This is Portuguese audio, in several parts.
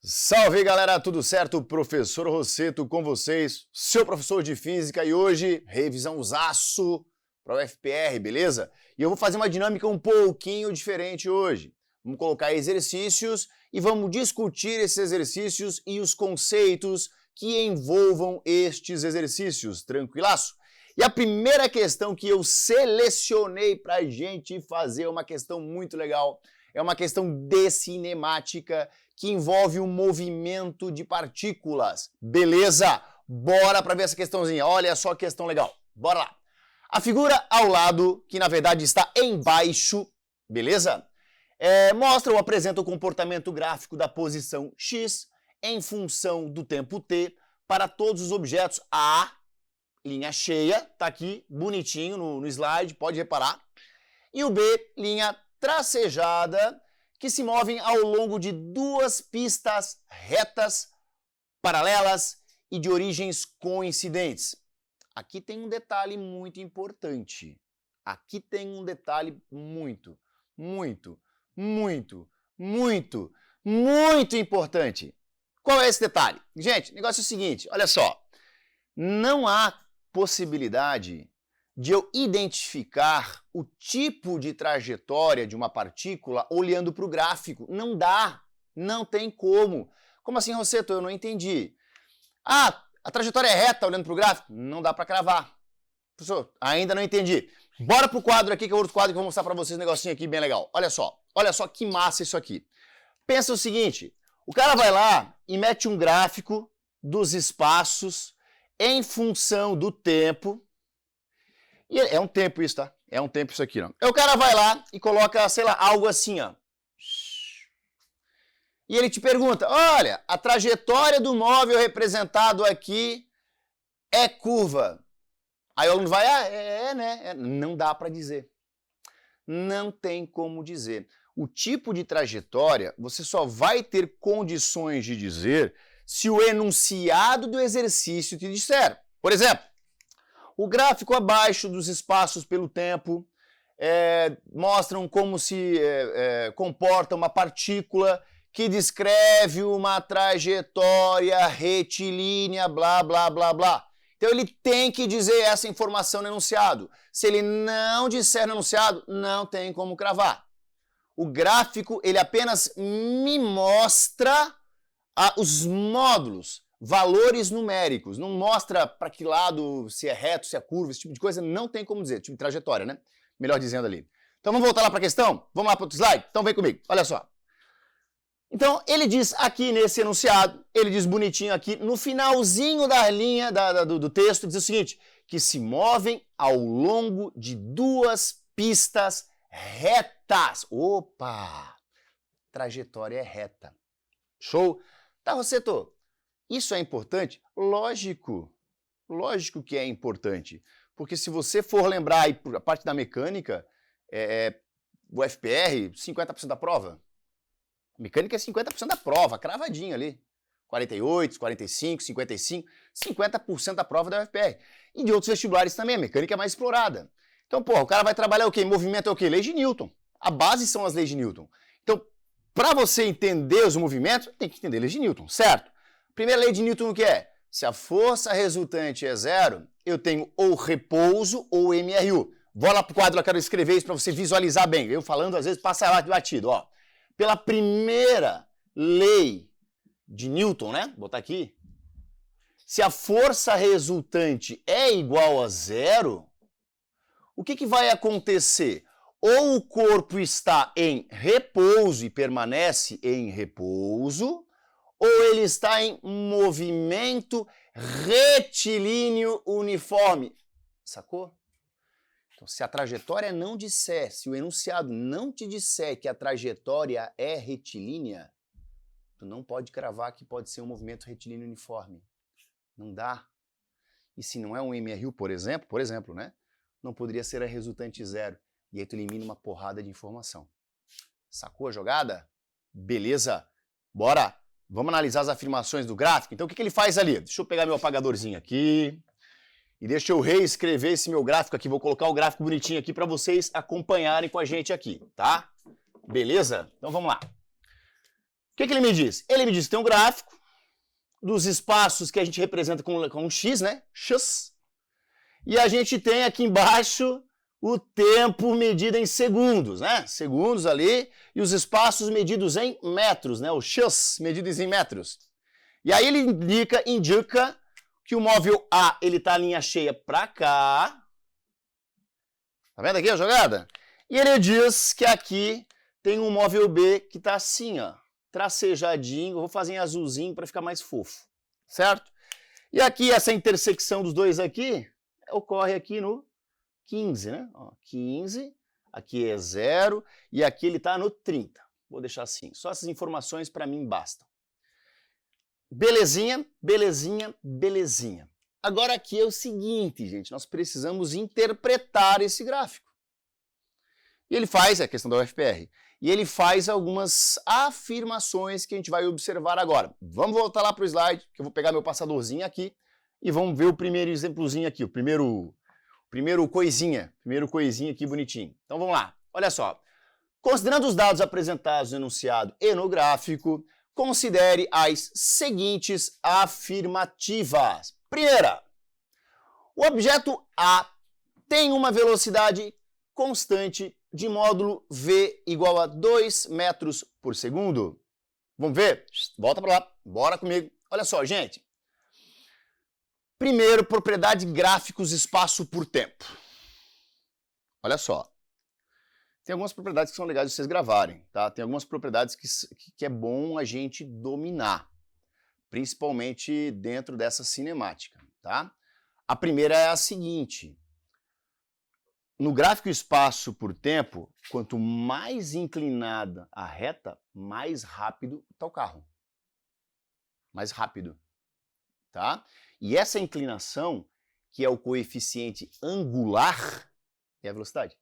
Salve galera, tudo certo? Professor Rosseto com vocês, seu professor de física, e hoje revisãozaço para o FPR, beleza? E eu vou fazer uma dinâmica um pouquinho diferente hoje. Vamos colocar exercícios e vamos discutir esses exercícios e os conceitos que envolvam estes exercícios, tranquilaço? E a primeira questão que eu selecionei para a gente fazer é uma questão muito legal, é uma questão de cinemática, que envolve o movimento de partículas. Beleza? Bora para ver essa questãozinha. Olha só que questão legal. Bora lá. A figura ao lado, que na verdade está embaixo, beleza? Mostra ou apresenta o comportamento gráfico da posição X em função do tempo T para todos os objetos A, linha cheia, tá aqui bonitinho no slide, pode reparar. E o B, linha tracejada, que se movem ao longo de duas pistas retas, paralelas e de origens coincidentes. Aqui tem um detalhe muito importante. Aqui tem um detalhe muito importante. Qual é esse detalhe? Gente, o negócio é o seguinte, olha só. Não há possibilidade de eu identificar o tipo de trajetória de uma partícula olhando para o gráfico. Não dá, não tem como. Como assim, Rosseto? Eu não entendi. Ah, a trajetória é reta olhando para o gráfico? Não dá para cravar. Professor, ainda não entendi. Bora pro quadro aqui, que é outro quadro que eu vou mostrar para vocês um negocinho aqui bem legal. Olha só que massa isso aqui. Pensa o seguinte, o cara vai lá e mete um gráfico dos espaços em função do tempo. E é um tempo isso, tá? É um tempo isso aqui, ó. Aí o cara vai lá e coloca, sei lá, algo assim, ó. E ele te pergunta, olha, a trajetória do móvel representado aqui é curva. Aí o aluno vai, né? Não dá para dizer. Não tem como dizer. O tipo de trajetória, você só vai ter condições de dizer se o enunciado do exercício te disser. Por exemplo, o gráfico abaixo dos espaços pelo tempo mostram como se comporta uma partícula que descreve uma trajetória retilínea, blá, blá, blá, blá. Então ele tem que dizer essa informação no enunciado. Se ele não disser no enunciado, não tem como cravar. O gráfico, ele apenas me mostra os módulos, valores numéricos, não mostra para que lado, se é reto, se é curva, esse tipo de coisa, não tem como dizer, tipo de trajetória, né? Melhor dizendo ali. Então vamos voltar lá para a questão? Vamos lá para outro slide? Então vem comigo, olha só. Então ele diz aqui nesse enunciado, ele diz bonitinho aqui, no finalzinho da linha do texto, diz o seguinte, que se movem ao longo de duas pistas retas. Opa! Trajetória é reta. Show? Tá, Rosseto? Isso é importante? Lógico que é importante, porque se você for lembrar aí a parte da mecânica, o FPR, 50% da prova. Mecânica é 50% da prova, cravadinho ali. 48, 45, 55, 50% da prova da UFPR. E de outros vestibulares também, a mecânica é mais explorada. Então, porra, o cara vai trabalhar o quê? Movimento é o quê? Lei de Newton. A base são as leis de Newton. Então, para você entender os movimentos, tem que entender leis de Newton, certo? Primeira lei de Newton o que é? Se a força resultante é zero, eu tenho ou repouso ou MRU. Vou lá pro quadro, eu quero escrever isso para você visualizar bem. Eu falando, às vezes, passa lá batido, ó. Pela primeira lei de Newton, né? Vou botar aqui. Se a força resultante é igual a zero, o que vai acontecer? Ou o corpo está em repouso e permanece em repouso, ou ele está em movimento retilíneo uniforme. Sacou? Então, se a trajetória não disser, se o enunciado não te disser que a trajetória é retilínea, tu não pode cravar que pode ser um movimento retilíneo uniforme. Não dá. E se não é um MRU, por exemplo, né? Não poderia ser a resultante zero. E aí tu elimina uma porrada de informação. Sacou a jogada? Beleza. Bora. Vamos analisar as afirmações do gráfico? Então o que ele faz ali? Deixa eu pegar meu apagadorzinho aqui. E deixa eu reescrever esse meu gráfico aqui. Vou colocar o gráfico bonitinho aqui para vocês acompanharem com a gente aqui, tá? Beleza? Então vamos lá. que ele me diz? Ele me diz que tem um gráfico dos espaços que a gente representa com um X, né? X. E a gente tem aqui embaixo o tempo medido em segundos, né? Segundos ali, e os espaços medidos em metros, né? O X medidos em metros. E aí ele indica que o móvel A, ele tá a linha cheia para cá. Tá vendo aqui a jogada? E ele diz que aqui tem um móvel B que tá assim, ó, tracejadinho. Eu vou fazer em azulzinho para ficar mais fofo, certo? E aqui essa intersecção dos dois aqui ocorre aqui no 15, né? Ó, 15, aqui é 0 e aqui ele tá no 30. Vou deixar assim. Só essas informações para mim bastam. Belezinha, belezinha, belezinha. Agora aqui é o seguinte, gente, nós precisamos interpretar esse gráfico. E ele faz, é a questão da UFPR, e ele faz algumas afirmações que a gente vai observar agora. Vamos voltar lá para o slide, que eu vou pegar meu passadorzinho aqui e vamos ver o primeiro exemplozinho aqui, o primeiro coisinha aqui bonitinho. Então vamos lá, olha só. Considerando os dados apresentados no enunciado e no gráfico, considere as seguintes afirmativas. Primeira, o objeto A tem uma velocidade constante de módulo V igual a 2 metros por segundo. Vamos ver? Volta para lá, bora comigo. Olha só, gente. Primeiro, propriedade gráficos espaço por tempo. Olha só. Tem algumas propriedades que são legais de vocês gravarem, tá? Tem algumas propriedades que é bom a gente dominar, principalmente dentro dessa cinemática, tá? A primeira é a seguinte. No gráfico espaço por tempo, quanto mais inclinada a reta, mais rápido está o carro. Mais rápido, tá? E essa inclinação, que é o coeficiente angular, é a velocidade.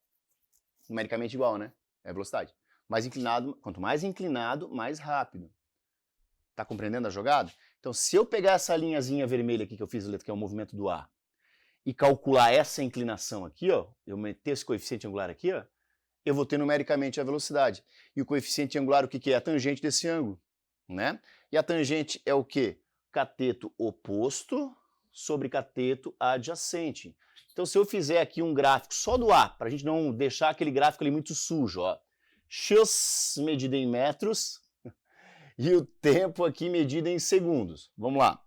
Numericamente igual, né? É a velocidade. Mais inclinado, quanto mais inclinado, mais rápido. Tá compreendendo a jogada? Então, se eu pegar essa linhazinha vermelha aqui que eu fiz, que é o movimento do A, e calcular essa inclinação aqui, ó, eu meter esse coeficiente angular aqui, ó, eu vou ter numericamente a velocidade. E o coeficiente angular, o que é? A tangente desse ângulo, né? E a tangente é o quê? Cateto oposto sobre cateto adjacente. Então, se eu fizer aqui um gráfico só do A, para a gente não deixar aquele gráfico ali muito sujo, ó, X medido em metros e o tempo aqui medido em segundos. Vamos lá.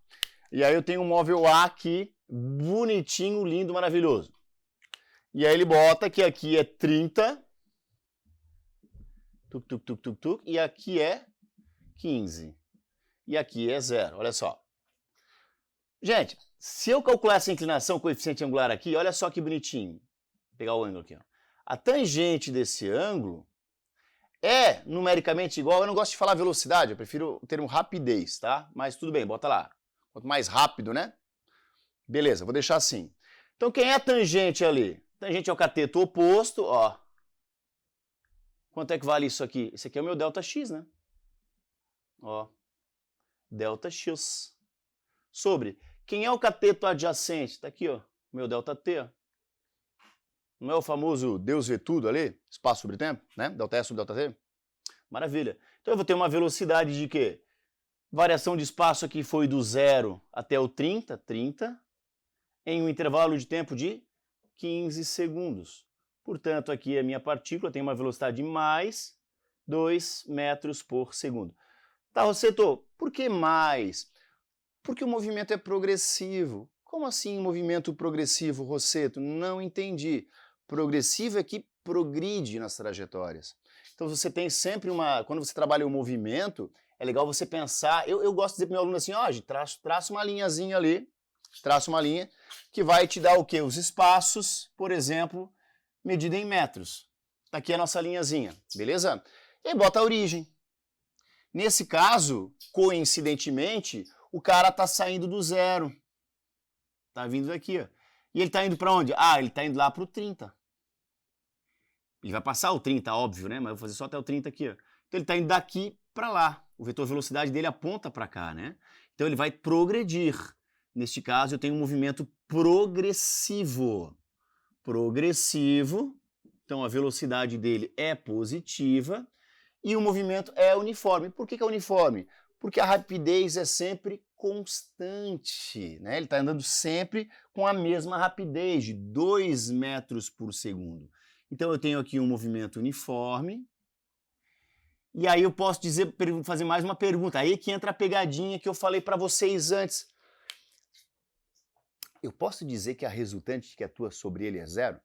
E aí eu tenho um móvel A aqui, bonitinho, lindo, maravilhoso. E aí ele bota que aqui é 30, e aqui é 15. E aqui é 0, olha só. Gente, se eu calcular essa inclinação, coeficiente angular aqui, olha só que bonitinho. Vou pegar o ângulo aqui, ó. A tangente desse ângulo é numericamente igual, eu não gosto de falar velocidade, eu prefiro o termo rapidez, tá? Mas tudo bem, bota lá. Quanto mais rápido, né? Beleza, vou deixar assim. Então quem é a tangente ali? Tangente é o cateto oposto, ó. Quanto é que vale isso aqui? Esse aqui é o meu ΔX, né? Ó. ΔX. Sobre quem é o cateto adjacente? Tá aqui, ó, meu ΔT, ó. Não é o famoso Deus vê tudo ali? Espaço sobre tempo, né? ΔS sobre ΔT? Maravilha. Então eu vou ter uma velocidade de quê? Variação de espaço aqui foi do 0 até o 30, em um intervalo de tempo de 15 segundos. Portanto, aqui a minha partícula tem uma velocidade de mais 2 metros por segundo. Tá, Rosseto, por que mais? Porque o movimento é progressivo. Como assim movimento progressivo, Rosseto? Não entendi. Progressivo é que progride nas trajetórias. Então você tem sempre uma... Quando você trabalha o movimento, é legal você pensar... Eu gosto de dizer para o meu aluno assim, ó, traça uma linhazinha ali, traça uma linha que vai te dar o quê? Os espaços, por exemplo, medida em metros. Tá aqui a nossa linhazinha, beleza? E aí bota a origem. Nesse caso, coincidentemente, o cara tá saindo do 0. Tá vindo daqui, ó. E ele tá indo para onde? Ah, ele tá indo lá pro 30. Ele vai passar o 30, óbvio, né? Mas eu vou fazer só até o 30 aqui, ó. Então ele tá indo daqui para lá. O vetor velocidade dele aponta para cá, né? Então ele vai progredir. Neste caso, eu tenho um movimento progressivo. Progressivo. Então a velocidade dele é positiva. e o movimento é uniforme. Por que é uniforme? Porque a rapidez é sempre constante, né? Ele está andando sempre com a mesma rapidez, de 2 metros por segundo. Então eu tenho aqui um movimento uniforme, e aí eu posso fazer mais uma pergunta, aí que entra a pegadinha que eu falei para vocês antes. Eu posso dizer que a resultante que atua sobre ele é zero?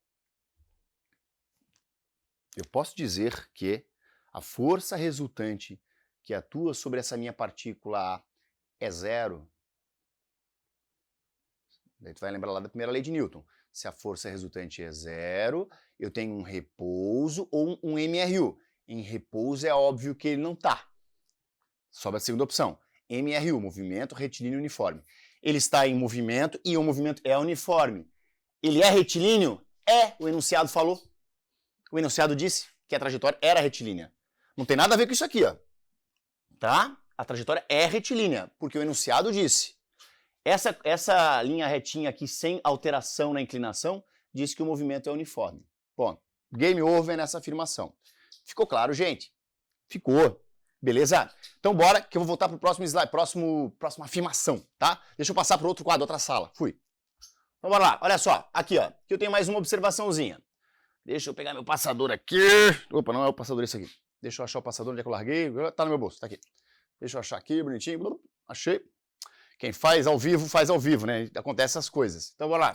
Eu posso dizer que a força resultante que atua sobre essa minha partícula A é zero? Daí tu vai lembrar lá da primeira lei de Newton. Se a força resultante é zero, eu tenho um repouso ou um MRU. Em repouso é óbvio que ele não está. Sobe a segunda opção. MRU, movimento retilíneo uniforme. Ele está em movimento e o movimento é uniforme. Ele é retilíneo? É, o enunciado falou. O enunciado disse que a trajetória era retilínea. Não tem nada a ver com isso aqui, ó. Tá? A trajetória é retilínea, porque o enunciado disse. Essa linha retinha aqui, sem alteração na inclinação, diz que o movimento é uniforme. Bom, game over nessa afirmação. Ficou claro, gente? Ficou. Beleza? Então bora, que eu vou voltar pro próximo slide, próxima afirmação, tá? Deixa eu passar pro outro quadro, outra sala. Fui. Então bora lá, olha só, aqui ó, aqui eu tenho mais uma observaçãozinha. Deixa eu pegar meu passador aqui. Opa, não é o passador esse aqui. Deixa eu achar o passador onde é que eu larguei. Tá no meu bolso, tá aqui. Deixa eu achar aqui, bonitinho. Achei. Quem faz ao vivo, né? Acontece essas coisas. Então bora lá.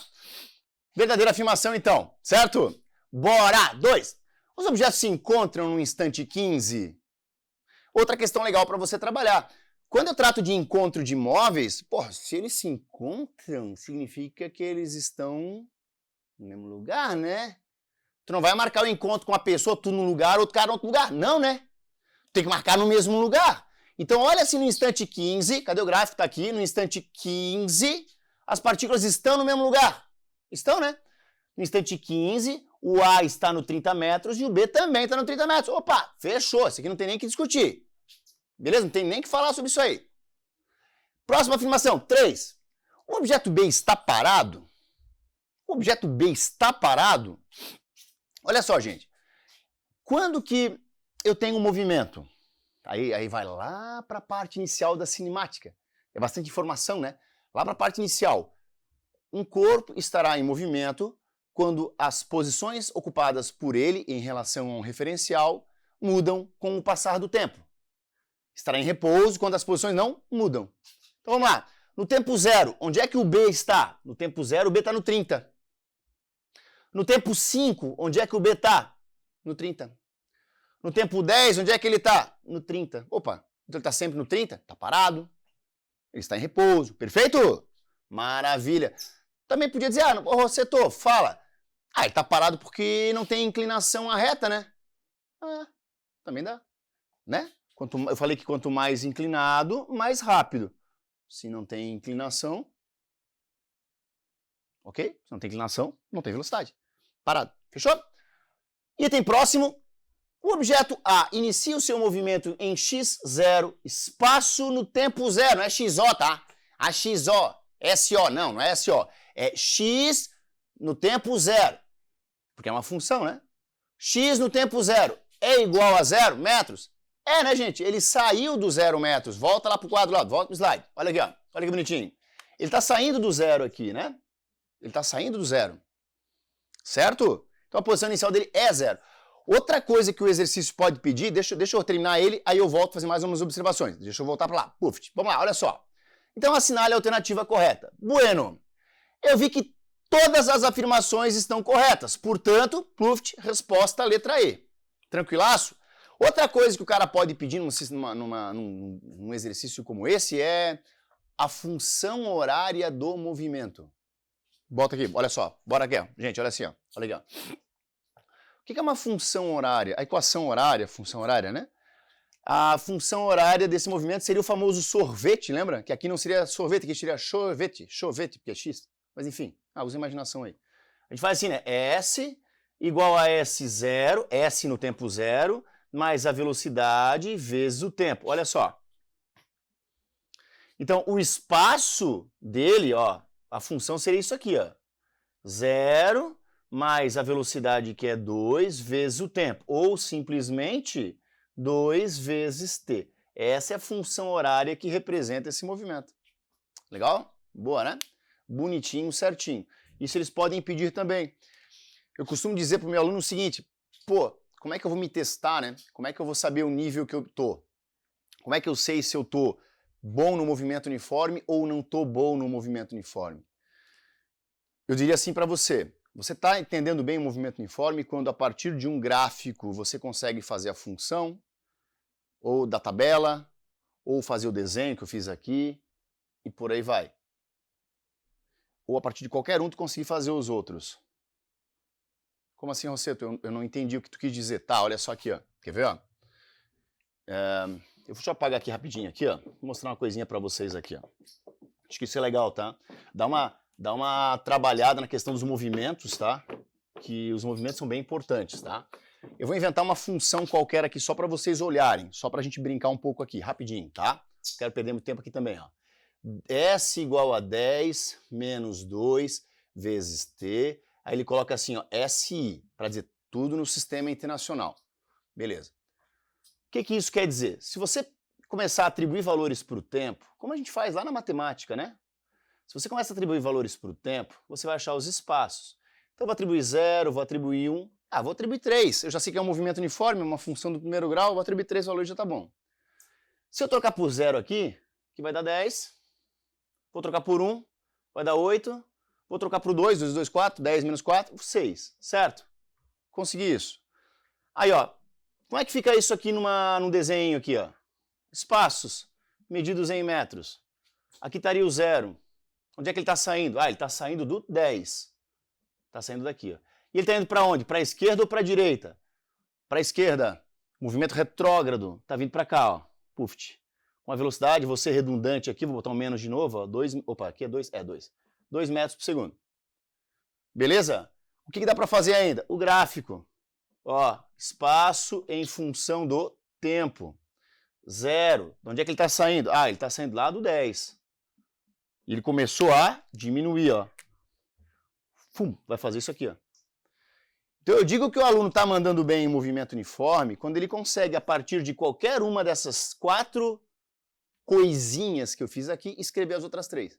Verdadeira afirmação então, certo? Bora! 2. Os objetos se encontram no instante 15. Outra questão legal para você trabalhar. Quando eu trato de encontro de móveis, porra, se eles se encontram, significa que eles estão no mesmo lugar, né? Tu não vai marcar o encontro com uma pessoa, tu num lugar, outro cara em outro lugar. Não, né? Tem que marcar no mesmo lugar. Então olha se no instante 15, cadê o gráfico? Tá aqui, no instante 15, as partículas estão no mesmo lugar. Estão, né? No instante 15, o A está no 30 metros e o B também está no 30 metros. Opa, fechou. Isso aqui não tem nem que discutir. Beleza? Não tem nem que falar sobre isso aí. Próxima afirmação, 3. O objeto B está parado? O objeto B está parado? Olha só, gente. Quando que eu tenho um movimento? Aí vai lá para a parte inicial da cinemática. É bastante informação, né? Lá para a parte inicial. Um corpo estará em movimento quando as posições ocupadas por ele em relação a um referencial mudam com o passar do tempo. Estará em repouso quando as posições não mudam. Então vamos lá. No tempo zero, onde é que o B está? No tempo zero, o B está no 30. No tempo 5, onde é que o B está? No 30. No tempo 10, onde é que ele está? No 30. Opa, então ele está sempre no 30? Está parado. Ele está em repouso. Perfeito? Maravilha. Também podia dizer, Rosseto, fala. Ele está parado porque não tem inclinação à reta, né? Também dá. Né? Eu falei que quanto mais inclinado, mais rápido. Se não tem inclinação, ok? Se não tem inclinação, não tem velocidade. Parado. Fechou? Item próximo. O objeto A inicia o seu movimento em x0, espaço no tempo zero. Não é XO, tá? A XO. SO. Não é SO. É x no tempo zero. Porque é uma função, né? X no tempo zero é igual a 0 metros? É, né, gente? Ele saiu do 0 metros. Volta lá pro quadro lá. Volta pro slide. Olha aqui, ó. Olha que bonitinho. Ele está saindo do zero aqui, né? Ele está saindo do zero. Certo? Então a posição inicial dele é 0. Outra coisa que o exercício pode pedir, deixa eu terminar ele, aí eu volto a fazer mais umas observações. Deixa eu voltar para lá. Puf, vamos lá, olha só. Então assinale a alternativa correta. Bueno, eu vi que todas as afirmações estão corretas. Portanto, Pluft, resposta letra E. Tranquilaço? Outra coisa que o cara pode pedir num exercício como esse é a função horária do movimento. Bota aqui, olha só. Bora aqui, ó. Gente, olha assim, ó. Olha aqui, ó. O que é uma função horária? A equação horária, função horária, né? A função horária desse movimento seria o famoso sorvete, lembra? Que aqui não seria sorvete, aqui seria chorvete, porque é x. Mas enfim, usa a imaginação aí. A gente faz assim, né? S igual a S0, S no tempo zero, mais a velocidade vezes o tempo. Olha só. Então, o espaço dele, ó, a função seria isso aqui, ó. 0 mais a velocidade que é 2 vezes o tempo. Ou simplesmente 2 vezes t. Essa é a função horária que representa esse movimento. Legal? Boa, né? Bonitinho, certinho. Isso eles podem pedir também. Eu costumo dizer para o meu aluno o seguinte, pô, como é que eu vou me testar, né? Como é que eu vou saber o nível que eu tô? Como é que eu sei se eu tô bom no movimento uniforme ou não tô bom no movimento uniforme? Eu diria assim para você, você está entendendo bem o movimento uniforme quando a partir de um gráfico você consegue fazer a função, ou da tabela, ou fazer o desenho que eu fiz aqui, e por aí vai. Ou a partir de qualquer um tu conseguir fazer os outros. Como assim, Rosseto? Eu não entendi o que tu quis dizer. Tá, olha só aqui, ó. Quer ver, ó? Eu vou só apagar aqui rapidinho, aqui, ó. Vou mostrar uma coisinha pra vocês aqui, ó. Acho que isso é legal, tá? Dá uma trabalhada na questão dos movimentos, tá? Que os movimentos são bem importantes, tá? Eu vou inventar uma função qualquer aqui só pra vocês olharem, só pra gente brincar um pouco aqui, rapidinho, tá? Não quero perder muito tempo aqui também, ó. S igual a 10 menos 2 vezes T. Aí ele coloca assim, ó, SI, para dizer tudo no sistema internacional. Beleza. O que isso quer dizer? Se você começar a atribuir valores para o tempo, como a gente faz lá na matemática, né? Se você começa a atribuir valores para o tempo, você vai achar os espaços. Então eu vou atribuir 0, vou atribuir 1, vou atribuir 3. Eu já sei que é um movimento uniforme, uma função do primeiro grau, vou atribuir 3 valores, já tá bom. Se eu trocar por 0 aqui, que vai dar 10. Vou trocar por 1, vai dar 8. Vou trocar por 2, 2, 2, 4, 10 menos 4, 6, certo? Consegui isso. Aí, ó, como é que fica isso aqui num desenho aqui, ó? Espaços, medidos em metros. Aqui estaria o 0. Onde é que ele está saindo? Ele está saindo do 10. Está saindo daqui, ó. E ele está indo para onde? Para a esquerda ou para a direita? Para a esquerda. Movimento retrógrado. Está vindo para cá, ó. Puf. Com a velocidade, vou ser redundante aqui, vou botar um menos de novo, ó. 2, opa, aqui é 2, 2. 2 metros por segundo. Beleza? O que dá para fazer ainda? O gráfico. Ó, espaço em função do tempo. 0. De onde é que ele está saindo? Ele está saindo lá do 10. E ele começou a diminuir, ó. Vai fazer isso aqui, ó. Então eu digo que o aluno está mandando bem em movimento uniforme quando ele consegue, a partir de qualquer uma dessas 4 coisinhas que eu fiz aqui, escrever as outras 3.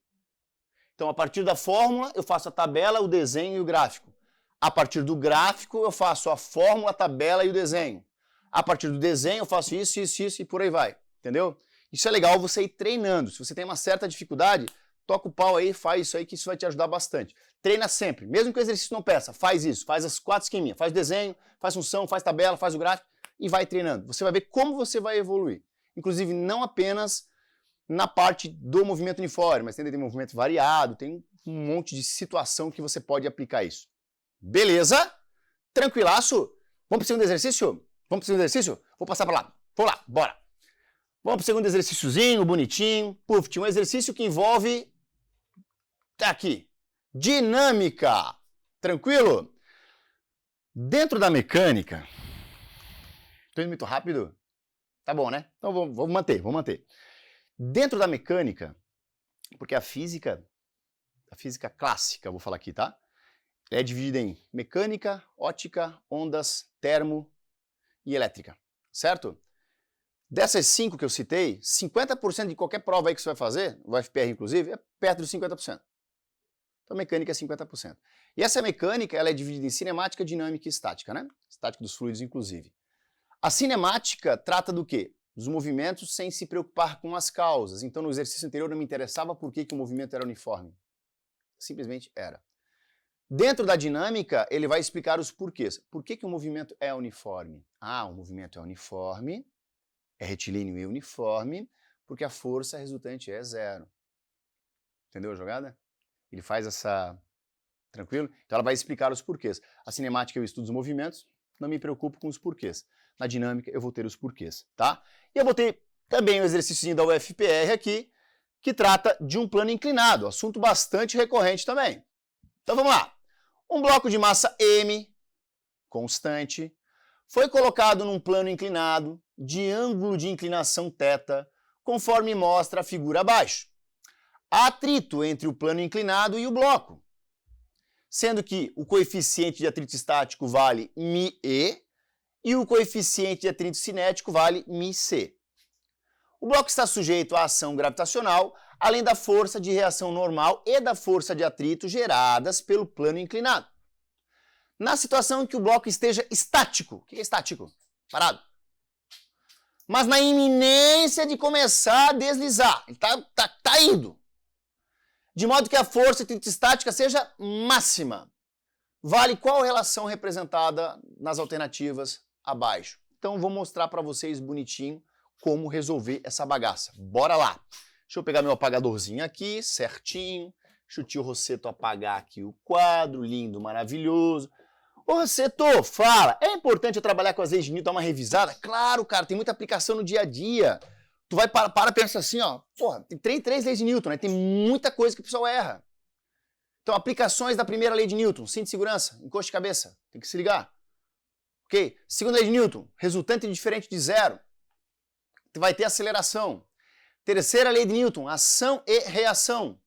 Então, a partir da fórmula, eu faço a tabela, o desenho e o gráfico. A partir do gráfico, eu faço a fórmula, a tabela e o desenho. A partir do desenho, eu faço isso, isso, isso e por aí vai. Entendeu? Isso é legal você ir treinando. Se você tem uma certa dificuldade, toca o pau aí, faz isso aí, que isso vai te ajudar bastante. Treina sempre. Mesmo que o exercício não peça, faz isso. Faz as 4 esqueminhas. Faz desenho, faz função, faz tabela, faz o gráfico e vai treinando. Você vai ver como você vai evoluir. Inclusive, não apenas na parte do movimento uniforme, mas tem movimento variado, tem um monte de situação que você pode aplicar isso. Beleza? Tranquilaço? Vamos para o segundo exercício? Vamos para o segundo exercício? Vou passar para lá. Vamos lá, bora. Vamos para o segundo exercíciozinho, bonitinho. Puf, um exercício que envolve... Tá aqui. Dinâmica. Tranquilo? Dentro da mecânica... Tô indo muito rápido? Tá bom, né? Então vamos manter. Dentro da mecânica, porque a física clássica, vou falar aqui, tá? É dividida em mecânica, ótica, ondas, termo e elétrica, certo? Dessas 5 que eu citei, 50% de qualquer prova aí que você vai fazer, o FPR inclusive, é perto de 50%. Então a mecânica é 50%. E essa mecânica, ela é dividida em cinemática, dinâmica e estática, né? Estática dos fluidos, inclusive. A cinemática trata do quê? Dos movimentos sem se preocupar com as causas. Então, no exercício anterior, não me interessava por que o movimento era uniforme. Simplesmente era. Dentro da dinâmica, ele vai explicar os porquês. Por que o movimento é uniforme? O movimento é uniforme, é retilíneo e uniforme, porque a força resultante é 0. Entendeu a jogada? Ele faz essa... Tranquilo? Então, ela vai explicar os porquês. A cinemática eu estudo os movimentos, não me preocupo com os porquês. Na dinâmica, eu vou ter os porquês, tá? E eu botei também o exercício da UFPR aqui, que trata de um plano inclinado, assunto bastante recorrente também. Então vamos lá. Um bloco de massa M, constante, foi colocado num plano inclinado de ângulo de inclinação θ, conforme mostra a figura abaixo. Há atrito entre o plano inclinado e o bloco, sendo que o coeficiente de atrito estático vale μe, e o coeficiente de atrito cinético vale μc. O bloco está sujeito à ação gravitacional, além da força de reação normal e da força de atrito geradas pelo plano inclinado. Na situação em que o bloco esteja estático, o que é estático? Parado. Mas na iminência de começar a deslizar, ele está indo. De modo que a força de atrito estática seja máxima. Vale qual relação representada nas alternativas abaixo? Então vou mostrar para vocês bonitinho como resolver essa bagaça. Bora lá! Deixa eu pegar meu apagadorzinho aqui, certinho. Deixa o tio Rosseto apagar aqui o quadro, lindo, maravilhoso. Ô Rosseto, fala, é importante eu trabalhar com as leis de Newton, dar uma revisada? Claro, cara, tem muita aplicação no dia a dia. Tu vai para pensa assim, ó, porra, tem três leis de Newton, né? Tem muita coisa que o pessoal erra. Então, aplicações da primeira lei de Newton, cinto de segurança, encosto de cabeça, tem que se ligar. Ok? Segunda lei de Newton, resultante diferente de zero, vai ter aceleração. Terceira lei de Newton, ação e reação.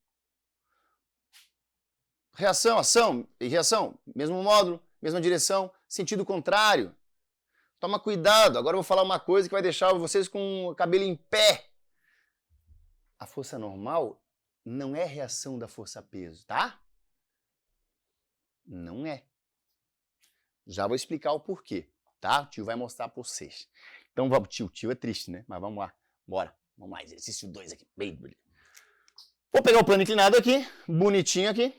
Reação, ação e reação, mesmo módulo, mesma direção, sentido contrário. Toma cuidado, agora eu vou falar uma coisa que vai deixar vocês com o cabelo em pé. A força normal não é reação da força-peso, tá? Não é. Já vou explicar o porquê, tá? O tio vai mostrar para vocês. Então, tio é triste, né? Mas vamos lá, bora. Vamos lá, exercício 2 aqui. Vou pegar o plano inclinado aqui, bonitinho aqui.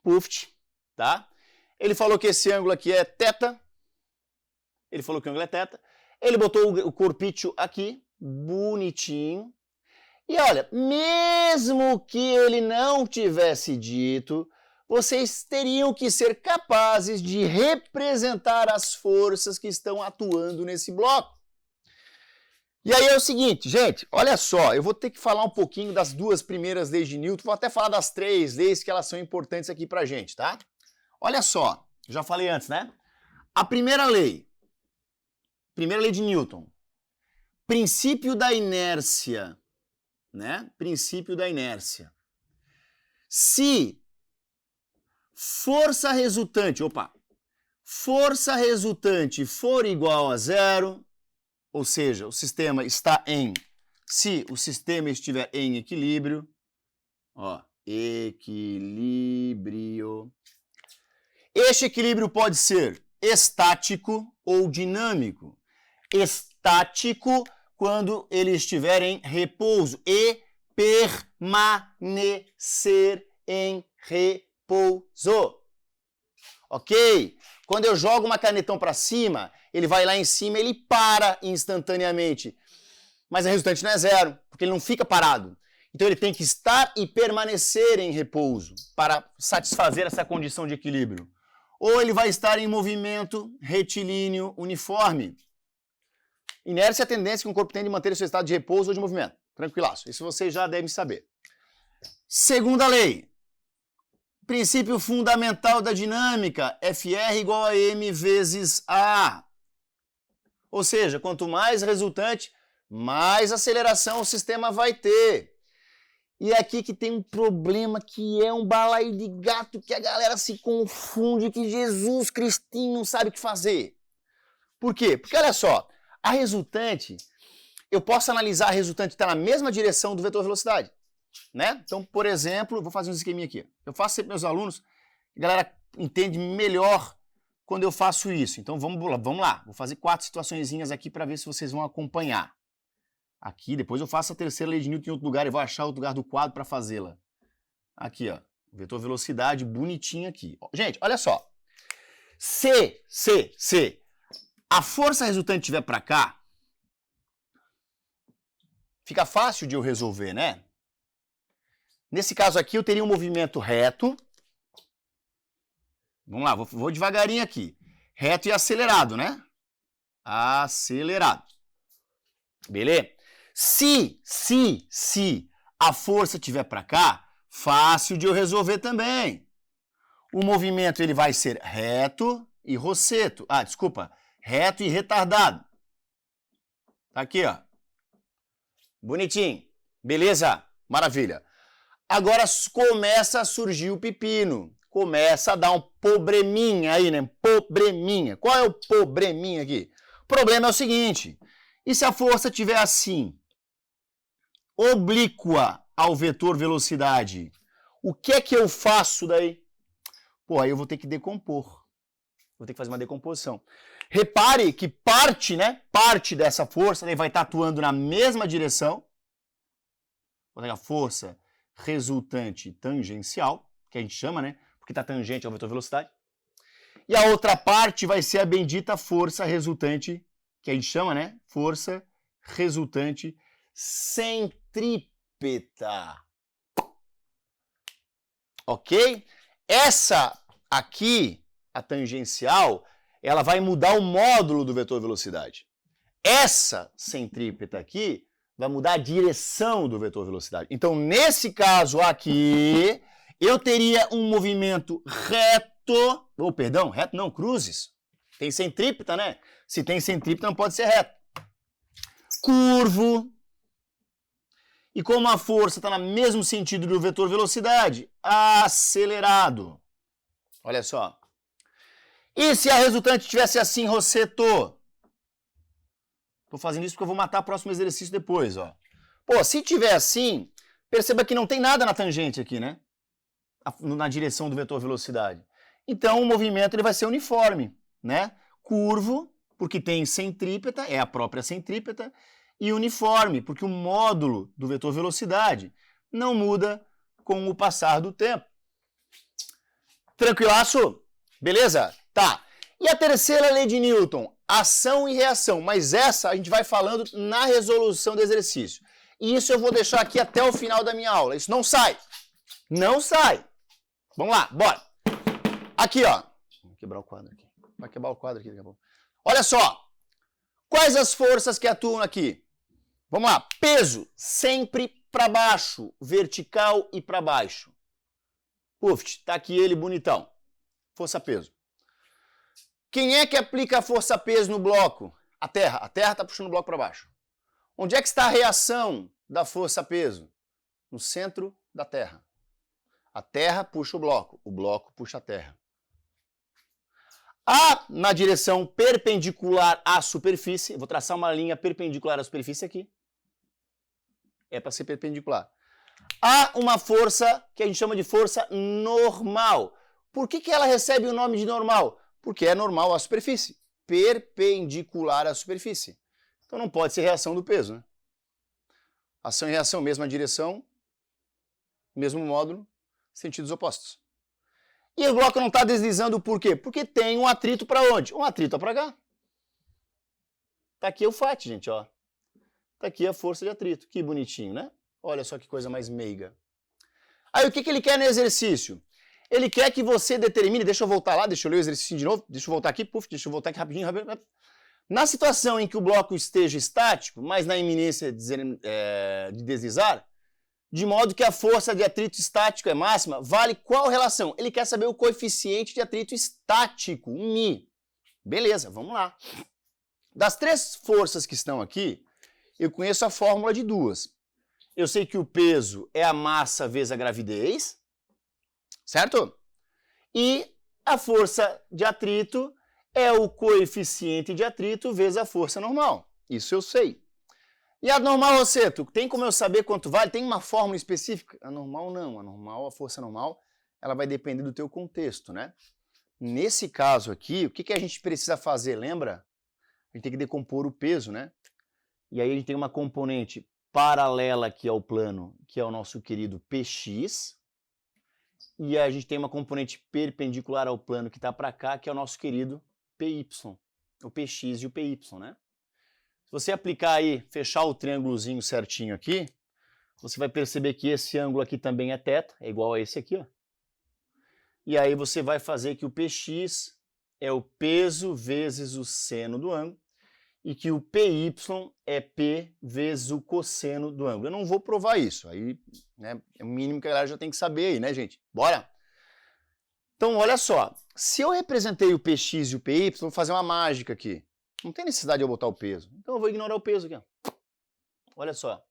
Puft, tá? Ele falou que esse ângulo aqui é θ. Ele falou que o ângulo é θ. Ele botou o corpício aqui, bonitinho. E olha, mesmo que ele não tivesse dito, vocês teriam que ser capazes de representar as forças que estão atuando nesse bloco. E aí é o seguinte, gente, olha só, eu vou ter que falar um pouquinho das duas primeiras leis de Newton, vou até falar das três leis que elas são importantes aqui pra gente, tá? Olha só, já falei antes, né? A primeira lei de Newton, princípio da inércia, né? Princípio da inércia. Se força resultante for igual a zero, ou seja, o sistema está se o sistema estiver em equilíbrio, ó, equilíbrio. Este equilíbrio pode ser estático ou dinâmico. Estático quando ele estiver em repouso e permanecer em repouso. Ok? Quando eu jogo uma canetão para cima, ele vai lá em cima, ele para instantaneamente. Mas a resultante não é zero, porque ele não fica parado. Então ele tem que estar e permanecer em repouso para satisfazer essa condição de equilíbrio. Ou ele vai estar em movimento retilíneo uniforme. Inércia é a tendência que um corpo tem de manter seu estado de repouso ou de movimento. Tranquilaço. Isso vocês já devem saber. Segunda lei. Princípio fundamental da dinâmica, FR igual a M vezes A. Ou seja, quanto mais resultante, mais aceleração o sistema vai ter. E é aqui que tem um problema que é um balaio de gato, que a galera se confunde, que Jesus Cristinho não sabe o que fazer. Por quê? Porque olha só, a resultante, eu posso analisar a resultante que está na mesma direção do vetor velocidade. Né? Então, por exemplo, vou fazer um esqueminha aqui. Eu faço sempre meus alunos, a galera entende melhor quando eu faço isso. Então, vamos lá. Vou fazer 4 situaçõezinhas aqui para ver se vocês vão acompanhar. Aqui, depois eu faço a terceira lei de Newton em outro lugar e vou achar outro lugar do quadro para fazê-la. Aqui, ó. Vetor velocidade bonitinho aqui. Gente, olha só. Se a força resultante estiver para cá, fica fácil de eu resolver, né? Nesse caso aqui, eu teria um movimento reto. Vamos lá, vou devagarinho aqui. Reto e acelerado, né? Acelerado. Beleza? Se a força estiver para cá, fácil de eu resolver também. O movimento ele vai ser reto e rosseto. Reto e retardado. Tá aqui, ó. Bonitinho. Beleza? Maravilha. Agora começa a surgir o pepino. Começa a dar um probleminha aí, né? Probleminha. Qual é o probleminha aqui? O problema é o seguinte, e se a força estiver assim, oblíqua ao vetor velocidade, o que é que eu faço daí? Pô, aí eu vou ter que decompor. Vou ter que fazer uma decomposição. Repare que parte dessa força vai estar atuando na mesma direção. Vou pegar a força resultante tangencial, que a gente chama, né? Porque está tangente ao vetor velocidade. E a outra parte vai ser a bendita força resultante, que a gente chama, né? Força resultante centrípeta. Ok? Essa aqui, a tangencial, ela vai mudar o módulo do vetor velocidade. Essa centrípeta aqui vai mudar a direção do vetor velocidade. Então, nesse caso aqui, eu teria um movimento reto, reto não, cruzes. Tem centrípeta, né? Se tem centrípeta, não pode ser reto. Curvo. E como a força está no mesmo sentido do vetor velocidade, acelerado. Olha só. E se a resultante tivesse assim, Rosseto? Estou fazendo isso porque eu vou matar o próximo exercício depois, ó. Pô, se tiver assim, perceba que não tem nada na tangente aqui, né? Na direção do vetor velocidade. Então, o movimento ele vai ser uniforme, né? Curvo, porque tem centrípeta, é a própria centrípeta, e uniforme, porque o módulo do vetor velocidade não muda com o passar do tempo. Tranquilaço? Beleza? Tá. E a terceira lei de Newton? Ação e reação. Mas essa a gente vai falando na resolução do exercício. E isso eu vou deixar aqui até o final da minha aula. Isso não sai. Não sai. Vamos lá, bora. Aqui, ó. Vou quebrar o quadro aqui. Vai quebrar o quadro aqui daqui a pouco. Olha só. Quais as forças que atuam aqui? Vamos lá. Peso, sempre para baixo. Vertical e para baixo. Puf, tá aqui ele bonitão. Força-peso. Quem é que aplica a força-peso no bloco? A Terra. A Terra está puxando o bloco para baixo. Onde é que está a reação da força-peso? No centro da Terra. A Terra puxa o bloco puxa a Terra. Na direção perpendicular à superfície, vou traçar uma linha perpendicular à superfície aqui. É para ser perpendicular. Há uma força que a gente chama de força normal. Por que ela recebe o nome de normal? Porque é normal à superfície, perpendicular à superfície. Então não pode ser reação do peso, né? Ação e reação, mesma direção, mesmo módulo, sentidos opostos. E o bloco não está deslizando por quê? Porque tem um atrito para onde? Um atrito para cá. Tá aqui o FAT, gente, ó. Tá aqui a força de atrito. Que bonitinho, né? Olha só que coisa mais meiga. Aí o que ele quer no exercício? Ele quer que você determine, deixa eu voltar lá, deixa eu ler o exercício de novo, deixa eu voltar aqui, deixa eu voltar aqui rapidinho. Na situação em que o bloco esteja estático, mas na iminência de deslizar, de modo que a força de atrito estático é máxima, vale qual relação? Ele quer saber o coeficiente de atrito estático, um μ. Beleza, vamos lá. Das três forças que estão aqui, eu conheço a fórmula de duas. Eu sei que o peso é a massa vezes a gravidez, certo? E a força de atrito é o coeficiente de atrito vezes a força normal. Isso eu sei. E a normal, Rosseto, tem como eu saber quanto vale? Tem uma fórmula específica? A normal não. A força normal, ela vai depender do teu contexto, né? Nesse caso aqui, o que a gente precisa fazer, lembra? A gente tem que decompor o peso, né? E aí a gente tem uma componente paralela aqui ao plano, que é o nosso querido Px. E a gente tem uma componente perpendicular ao plano que está para cá, que é o nosso querido Py. O Px e o Py, né? Se você aplicar aí, fechar o triângulozinho certinho aqui, você vai perceber que esse ângulo aqui também é θ, é igual a esse aqui, ó. E aí você vai fazer que o Px é o peso vezes o seno do ângulo e que o Py é P vezes o cosseno do ângulo. Eu não vou provar isso, aí né, é o mínimo que a galera já tem que saber aí, né, gente? Bora? Então, olha só, se eu representei o Px e o Py, vou fazer uma mágica aqui. Não tem necessidade de eu botar o peso. Então eu vou ignorar o peso aqui. Ó. Olha só.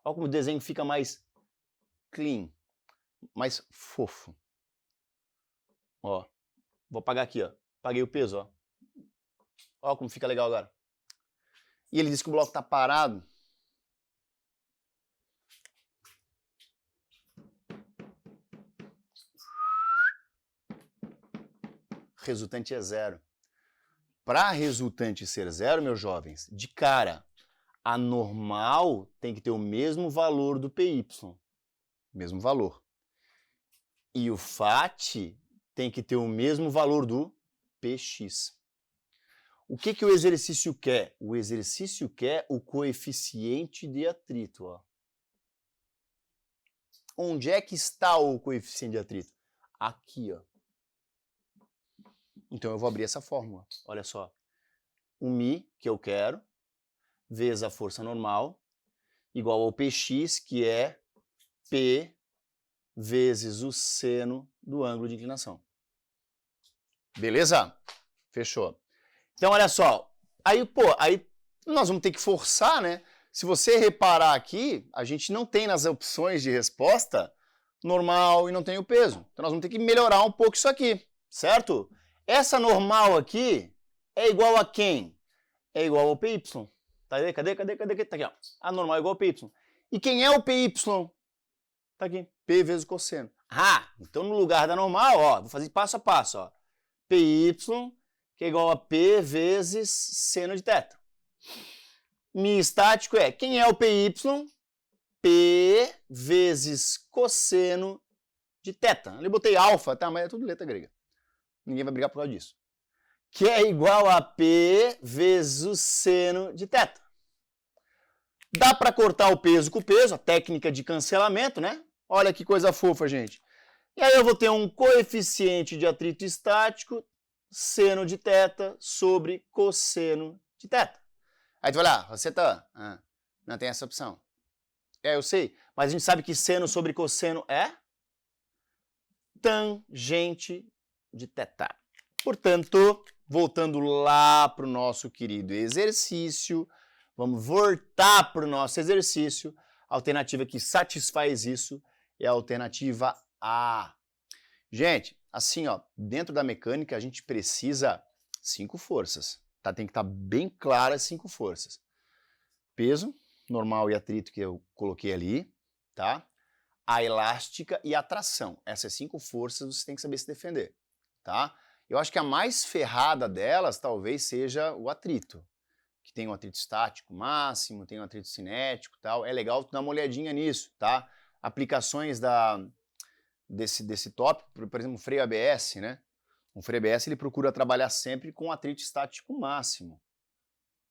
Olha como o desenho fica mais clean, mais fofo. Ó. Vou apagar aqui, ó. Apaguei o peso, ó. Olha como fica legal agora. E ele diz que o bloco está parado. Resultante é zero. Para resultante ser zero, meus jovens, de cara, a normal tem que ter o mesmo valor do PY. Mesmo valor. E o FAT tem que ter o mesmo valor do PX. O que o exercício quer? O exercício quer o coeficiente de atrito. Ó. Onde é que está o coeficiente de atrito? Aqui, ó. Então eu vou abrir essa fórmula. Olha só. O μ, que eu quero, vezes a força normal, igual ao Px, que é P vezes o seno do ângulo de inclinação. Beleza? Fechou. Então, olha só. Aí nós vamos ter que forçar, né? Se você reparar aqui, a gente não tem nas opções de resposta normal e não tem o peso. Então, nós vamos ter que melhorar um pouco isso aqui, certo? Essa normal aqui é igual a quem? É igual ao PY. Tá aí? Cadê? Tá aqui, ó. A normal é igual ao PY. E quem é o PY? Tá aqui. P vezes o cosseno. Ah, então no lugar da normal, ó, vou fazer passo a passo, ó. PY, que é igual a P vezes seno de θ. Mi estático é, quem é o PY? P vezes cosseno de θ. Ali botei alfa, tá? Mas é tudo letra grega. Ninguém vai brigar por causa disso. Que é igual a P vezes o seno de θ. Dá para cortar o peso com o peso, a técnica de cancelamento, né? Olha que coisa fofa, gente. E aí eu vou ter um coeficiente de atrito estático, seno de θ sobre cosseno de θ. Aí tu vai lá, você tá... não tem essa opção. É, eu sei, mas a gente sabe que seno sobre cosseno é tangente de θ. Portanto, voltando lá para o nosso querido exercício, vamos voltar para o nosso exercício. A alternativa que satisfaz isso é a alternativa A. Gente, assim, ó, dentro da mecânica a gente precisa 5 forças, tá? Tem que estar bem claras 5 forças. Peso, normal e atrito que eu coloquei ali, tá? A elástica e a tração. Essas 5 forças você tem que saber se defender, tá? Eu acho que a mais ferrada delas talvez seja o atrito, que tem um atrito estático máximo, tem um atrito cinético e tal. É legal tu dar uma olhadinha nisso, tá? Aplicações desse tópico, por exemplo, o freio ABS, né? O freio ABS ele procura trabalhar sempre com atrito estático máximo,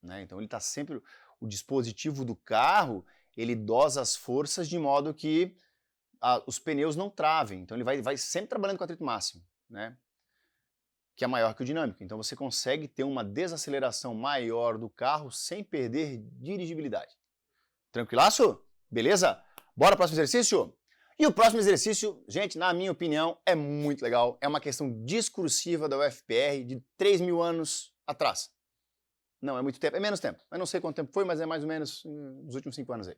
né? Então ele está sempre... O dispositivo do carro, ele dosa as forças de modo que os pneus não travem. Então ele vai sempre trabalhando com atrito máximo, né? Que é maior que o dinâmico. Então você consegue ter uma desaceleração maior do carro sem perder dirigibilidade. Tranquilaço? Beleza? Bora pro próximo exercício? E o próximo exercício, gente, na minha opinião, é muito legal. É uma questão discursiva da UFPR de 3.000 anos atrás. Não, é muito tempo, é menos tempo. Eu não sei quanto tempo foi, mas é mais ou menos nos últimos 5 anos aí.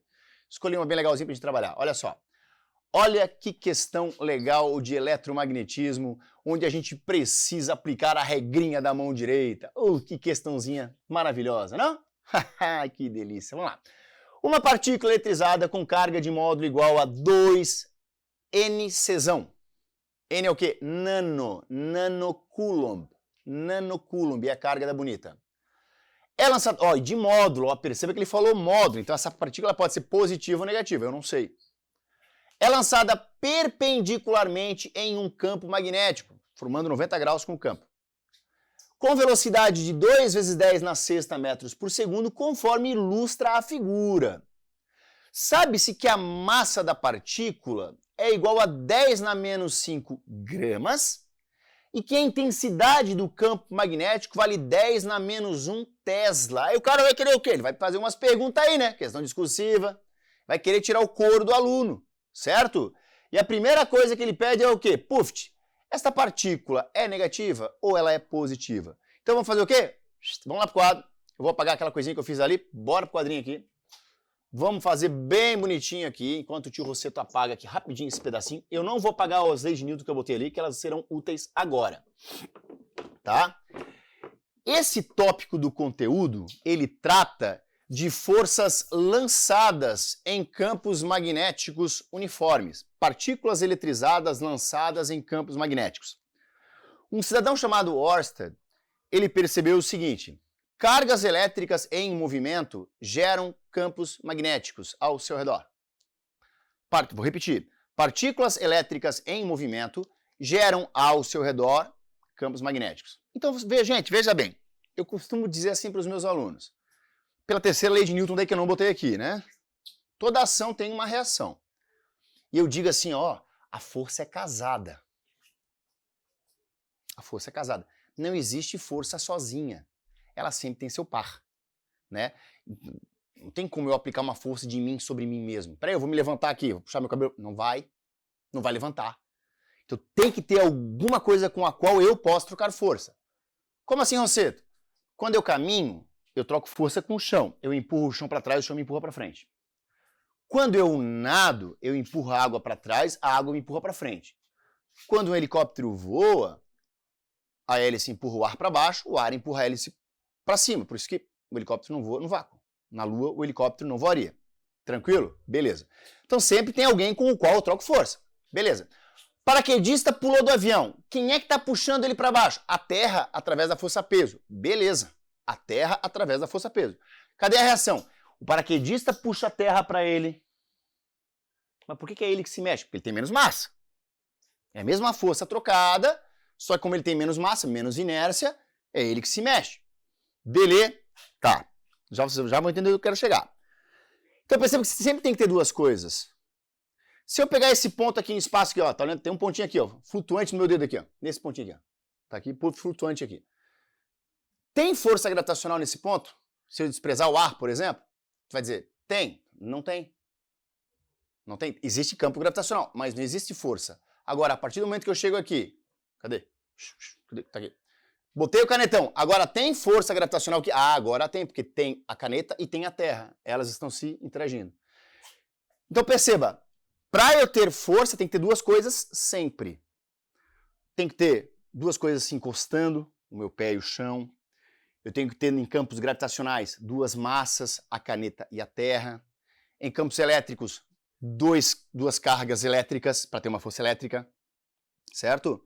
Escolhi uma bem legalzinha pra gente trabalhar. Olha só. Olha que questão legal de eletromagnetismo, onde a gente precisa aplicar a regrinha da mão direita. Que questãozinha maravilhosa, não? Que delícia. Vamos lá. Uma partícula eletrizada com carga de módulo igual a 2 NCzão. N é o quê? Nanocoulomb. Nanocoulomb é a carga da bonita. É lançada, ó, de módulo, ó, perceba que ele falou módulo, então essa partícula pode ser positiva ou negativa, eu não sei. É lançada perpendicularmente em um campo magnético, formando 90 graus com o campo. Com velocidade de 2 vezes 10 na sexta metros por segundo, conforme ilustra a figura. Sabe-se que a massa da partícula é igual a 10 na menos 5 gramas e que a intensidade do campo magnético vale 10 na menos 1 Tesla. Aí o cara vai querer o quê? Ele vai fazer umas perguntas aí, né? Questão discursiva, vai querer tirar o couro do aluno. Certo? E a primeira coisa que ele pede é o quê? Puf, esta partícula é negativa ou ela é positiva? Então vamos fazer o quê? Vamos lá pro quadro. Eu vou apagar aquela coisinha que eu fiz ali. Bora pro quadrinho aqui. Vamos fazer bem bonitinho aqui, enquanto o tio Rosseto apaga aqui rapidinho esse pedacinho. Eu não vou apagar as leis de Newton que eu botei ali, que elas serão úteis agora. Tá? Esse tópico do conteúdo, ele trata de forças lançadas em campos magnéticos uniformes, partículas eletrizadas lançadas em campos magnéticos. Um cidadão chamado Ørsted, ele percebeu o seguinte: cargas elétricas em movimento geram campos magnéticos ao seu redor. Vou repetir. Partículas elétricas em movimento geram ao seu redor campos magnéticos. Então, gente, veja bem. Eu costumo dizer assim para os meus alunos. Pela terceira lei de Newton, daí que eu não botei aqui, né? Toda ação tem uma reação. E eu digo assim, ó, a força é casada. A força é casada. Não existe força sozinha. Ela sempre tem seu par, né? Não tem como eu aplicar uma força de mim sobre mim mesmo. Peraí, eu vou me levantar aqui, vou puxar meu cabelo. Não vai levantar. Então tem que ter alguma coisa com a qual eu posso trocar força. Como assim, Rosseto? Quando eu caminho, eu troco força com o chão. Eu empurro o chão para trás, o chão me empurra para frente. Quando eu nado, eu empurro a água para trás, a água me empurra para frente. Quando um helicóptero voa, a hélice empurra o ar para baixo, o ar empurra a hélice para cima. Por isso que o helicóptero não voa no vácuo. Na Lua, o helicóptero não voaria. Tranquilo? Beleza. Então sempre tem alguém com o qual eu troco força. Beleza. Paraquedista pulou do avião. Quem é que está puxando ele para baixo? A Terra através da força-peso. Beleza. A Terra através da força-peso. Cadê a reação? O paraquedista puxa a Terra para ele. Mas por que é ele que se mexe? Porque ele tem menos massa. É a mesma força trocada, só que como ele tem menos massa, menos inércia, é ele que se mexe. Beleza? Tá. Já vou entender onde eu quero chegar. Então perceba que sempre tem que ter duas coisas. Se eu pegar esse ponto aqui em espaço aqui, ó, tá vendo? Tem um pontinho aqui, ó, flutuante no meu dedo aqui, ó, nesse pontinho aqui, ó. Tá aqui, flutuante aqui. Tem força gravitacional nesse ponto? Se eu desprezar o ar, por exemplo, você vai dizer, tem? Não tem. Não tem. Existe campo gravitacional, mas não existe força. Agora, a partir do momento que eu chego aqui, cadê? Tá aqui. Botei o canetão. Agora tem força gravitacional aqui? Ah, agora tem, porque tem a caneta e tem a Terra. Elas estão se interagindo. Então perceba, para eu ter força tem que ter duas coisas sempre. Tem que ter duas coisas se encostando, o meu pé e o chão. Eu tenho que ter em campos gravitacionais duas massas, a caneta e a Terra. Em campos elétricos, duas cargas elétricas para ter uma força elétrica, certo?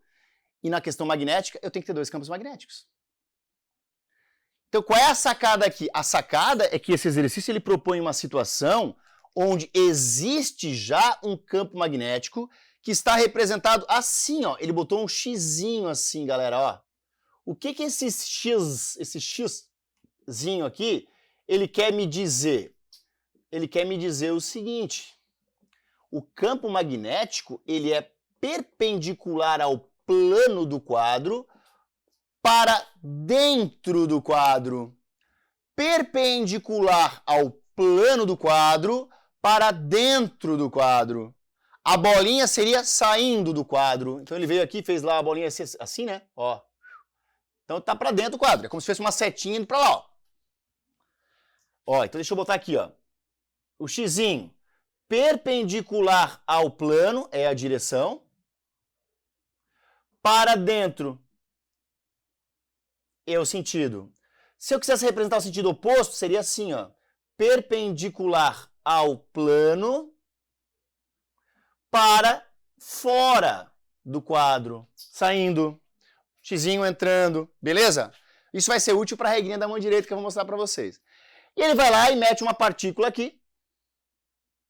E na questão magnética, eu tenho que ter dois campos magnéticos. Então, qual é a sacada aqui? A sacada é que esse exercício ele propõe uma situação onde existe já um campo magnético que está representado assim, ó. Ele botou um xizinho assim, galera, ó. O que que esse xzinho aqui, ele quer me dizer? Ele quer me dizer o seguinte: o campo magnético, ele é perpendicular ao plano do quadro para dentro do quadro. Perpendicular ao plano do quadro para dentro do quadro. A bolinha seria saindo do quadro. Então ele veio aqui, fez lá a bolinha assim, né? Ó. Então tá para dentro do quadro. É como se fosse uma setinha indo para lá, ó. Ó, então deixa eu botar aqui, ó. O xizinho perpendicular ao plano é a direção. Para dentro é o sentido. Se eu quisesse representar o sentido oposto, seria assim, ó. Perpendicular ao plano para fora do quadro. Saindo. Xizinho entrando. Beleza? Isso vai ser útil para a regrinha da mão direita que eu vou mostrar para vocês. E ele vai lá e mete uma partícula aqui.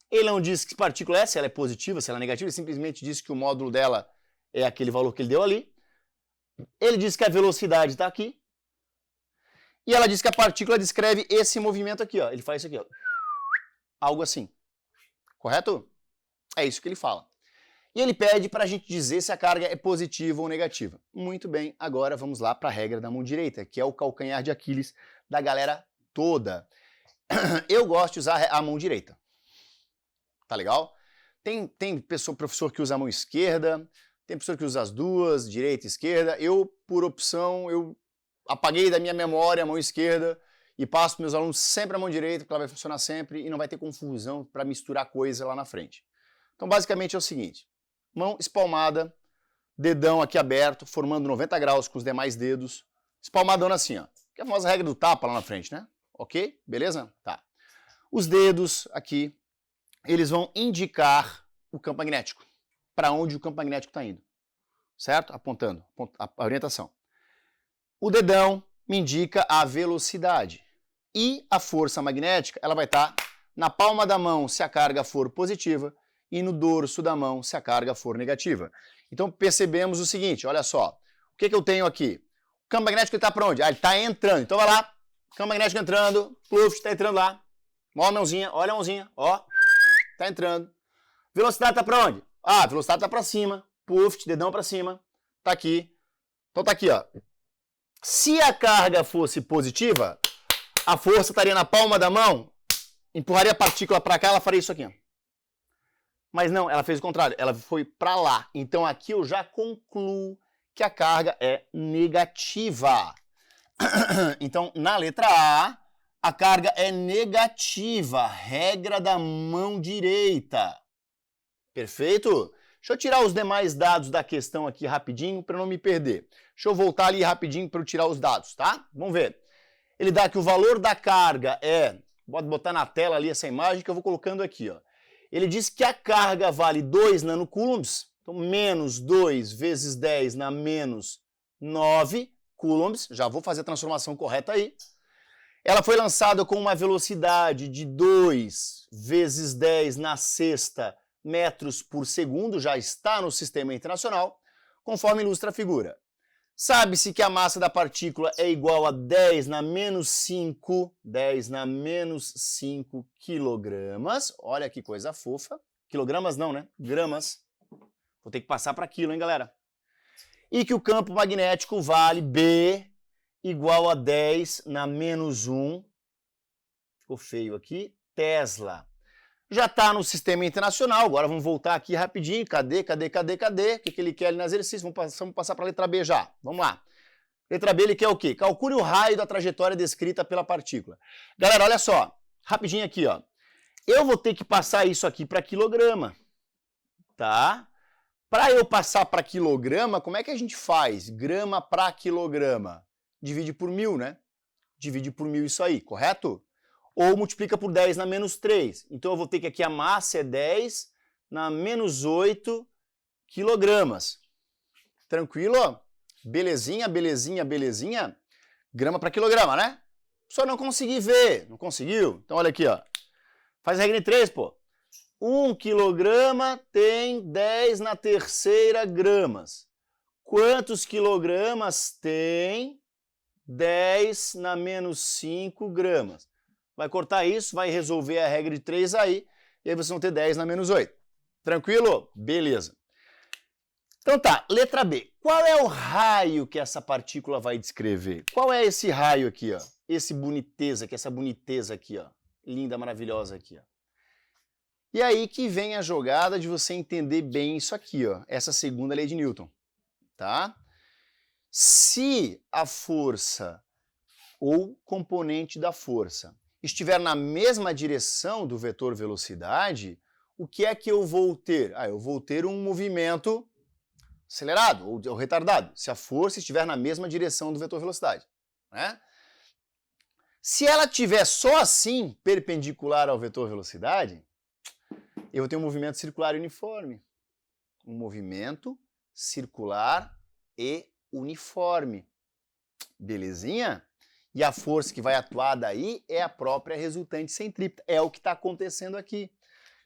Ele não diz que partícula é, se ela é positiva, se ela é negativa. Ele simplesmente diz que o módulo dela é aquele valor que ele deu ali. Ele diz que a velocidade está aqui. E ela diz que a partícula descreve esse movimento aqui, ó. Ele faz isso aqui, ó. Algo assim. Correto? É isso que ele fala. E ele pede para a gente dizer se a carga é positiva ou negativa. Muito bem, agora vamos lá para a regra da mão direita, que é o calcanhar de Aquiles da galera toda. Eu gosto de usar a mão direita. Tá legal? Tem professor que usa a mão esquerda, tem professor que usa as duas, direita e esquerda. Eu, por opção, eu apaguei da minha memória a mão esquerda e passo para meus alunos sempre a mão direita, porque ela vai funcionar sempre e não vai ter confusão para misturar coisa lá na frente. Então, basicamente é o seguinte: mão espalmada, dedão aqui aberto, formando 90 graus com os demais dedos, espalmadona assim, ó. que é a famosa regra do tapa lá na frente, né? Ok? Beleza? Tá. Os dedos aqui, eles vão indicar o campo magnético, para onde o campo magnético está indo, certo? Apontando a orientação. O dedão me indica a velocidade e a força magnética, ela vai estar na palma da mão se a carga for positiva e no dorso da mão se a carga for negativa. Então percebemos o seguinte, olha só, o que eu tenho aqui? O campo magnético está para onde? Ah, ele está entrando, então vai lá, campo magnético entrando, pluf, está entrando lá, olha a mãozinha, ó, está entrando. Velocidade está para onde? Ah, a velocidade está para cima, puf, dedão para cima, está aqui. Então está aqui, ó. Se a carga fosse positiva, a força estaria na palma da mão, empurraria a partícula para cá, ela faria isso aqui, ó. Mas não, ela fez o contrário, ela foi para lá. Então aqui eu já concluo que a carga é negativa. Então, na letra a carga é negativa, regra da mão direita. Perfeito? Deixa eu tirar os demais dados da questão aqui rapidinho para não me perder. Deixa eu voltar ali rapidinho para eu tirar os dados, tá? Vamos ver. Ele dá que o valor da carga é... Pode botar na tela ali essa imagem que eu vou colocando aqui, ó. Ele diz que a carga vale 2 nanocoulombs, então menos 2 vezes 10 na menos 9 coulombs, já vou fazer a transformação correta aí. Ela foi lançada com uma velocidade de 2 vezes 10 na sexta metros por segundo, já está no sistema internacional, conforme ilustra a figura. Sabe-se que a massa da partícula é igual a 10 na menos 5 quilogramas. Olha que coisa fofa. Quilogramas não, né? Gramas. Vou ter que passar para quilo, hein, galera? E que o campo magnético vale B igual a 10 na menos 1. Ficou feio aqui. Tesla. Já está no sistema internacional. Agora vamos voltar aqui rapidinho. Cadê? O que ele quer ali nas exercícios? Vamos passar para a letra B já. Vamos lá. Letra B ele quer o quê? Calcule o raio da trajetória descrita pela partícula. Galera, olha só. Rapidinho aqui, ó. Eu vou ter que passar isso aqui para quilograma. Tá? Para eu passar para quilograma, como é que a gente faz? Grama para quilograma. Divide por 1000, né? Divide por 1000 isso aí, correto? Ou multiplica por 10 na menos 3. Então eu vou ter que aqui a massa é 10 na menos 8 quilogramas. Tranquilo? Belezinha, belezinha, belezinha? Grama para quilograma, né? Só não consegui ver. Não conseguiu? Então olha aqui, ó. Faz a regra em 3, pô. 1 quilograma tem 10 na terceira gramas. Quantos quilogramas tem 10 na menos 5 gramas? Vai cortar isso, vai resolver a regra de 3 aí, e aí vocês vão ter 10 na menos 8. Tranquilo? Beleza. Então tá, letra B. Qual é o raio que essa partícula vai descrever? Qual é esse raio aqui, ó? Essa boniteza aqui, ó. Linda, maravilhosa aqui, ó. E aí que vem a jogada de você entender bem isso aqui, ó. Essa segunda lei de Newton, tá? Se a força ou componente da força estiver na mesma direção do vetor velocidade, o que é que eu vou ter? Eu vou ter um movimento acelerado ou retardado, se a força estiver na mesma direção do vetor velocidade, né? Se ela estiver só assim, perpendicular ao vetor velocidade, eu vou ter um movimento circular uniforme. Um movimento circular e uniforme. Belezinha? E a força que vai atuar daí é a própria resultante centrípeta. É o que está acontecendo aqui.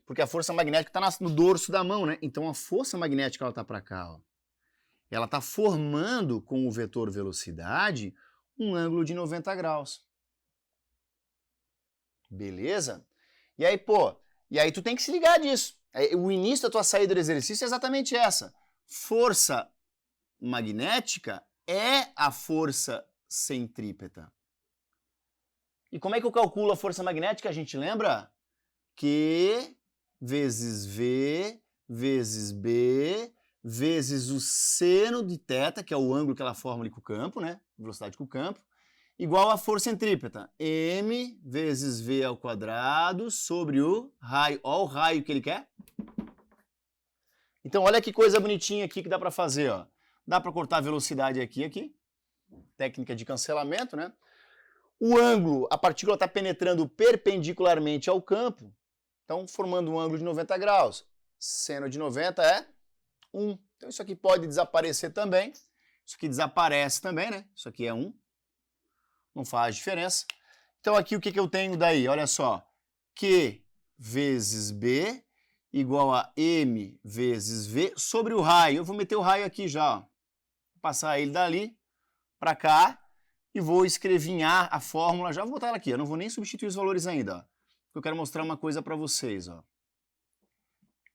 Porque a força magnética está no dorso da mão, né? Então a força magnética ela está para cá, ó. Ela está formando com o vetor velocidade um ângulo de 90 graus. Beleza? E aí, pô, tu tem que se ligar disso. O início da tua saída do exercício é exatamente essa. Força magnética é a força centrípeta. E como é que eu calculo a força magnética? A gente lembra? Q vezes V vezes B vezes o seno de θ, que é o ângulo que ela forma ali com o campo, né? Velocidade com o campo, igual a força centrípeta. M vezes V ao quadrado sobre o raio. Olha o raio que ele quer. Então olha que coisa bonitinha aqui que dá para fazer, ó. Dá para cortar a velocidade aqui. Técnica de cancelamento, né? O ângulo, a partícula está penetrando perpendicularmente ao campo, então formando um ângulo de 90 graus. Seno de 90 é 1. Então isso aqui pode desaparecer também. Isso aqui desaparece também, né? Isso aqui é 1. Não faz diferença. Então aqui o que eu tenho daí? Olha só. Q vezes B igual a M vezes V sobre o raio. Eu vou meter o raio aqui já, ó. Vou passar ele dali para cá e vou escrevinhar a fórmula. Já vou botar ela aqui. Eu não vou nem substituir os valores ainda, ó. Eu quero mostrar uma coisa para vocês, ó.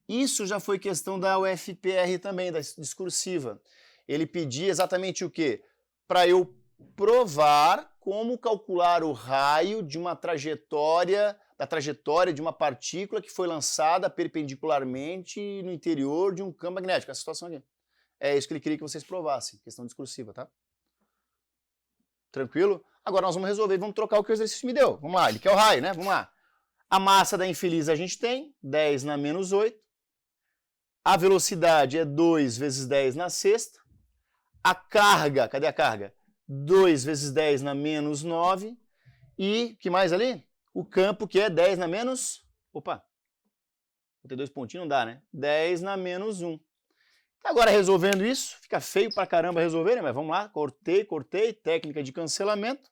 Isso já foi questão da UFPR também, da discursiva. Ele pedia exatamente o quê? Para eu provar como calcular o raio de uma trajetória, da trajetória de uma partícula que foi lançada perpendicularmente no interior de um campo magnético. Essa situação aqui. É isso que ele queria que vocês provassem, questão discursiva, tá? Tranquilo? Agora nós vamos resolver, vamos trocar o que o exercício me deu. Vamos lá, ele quer o raio, né? Vamos lá. A massa da infeliz a gente tem, 10 na menos 8. A velocidade é 2 vezes 10 na sexta. A carga, cadê a carga? 2 vezes 10 na menos 9. E, que mais ali? O campo, que é 10 na menos... Opa! Vou ter 2 pontinhos, não dá, né? 10 na menos 1. Agora, resolvendo isso, fica feio pra caramba resolver, né? Mas vamos lá, cortei, técnica de cancelamento.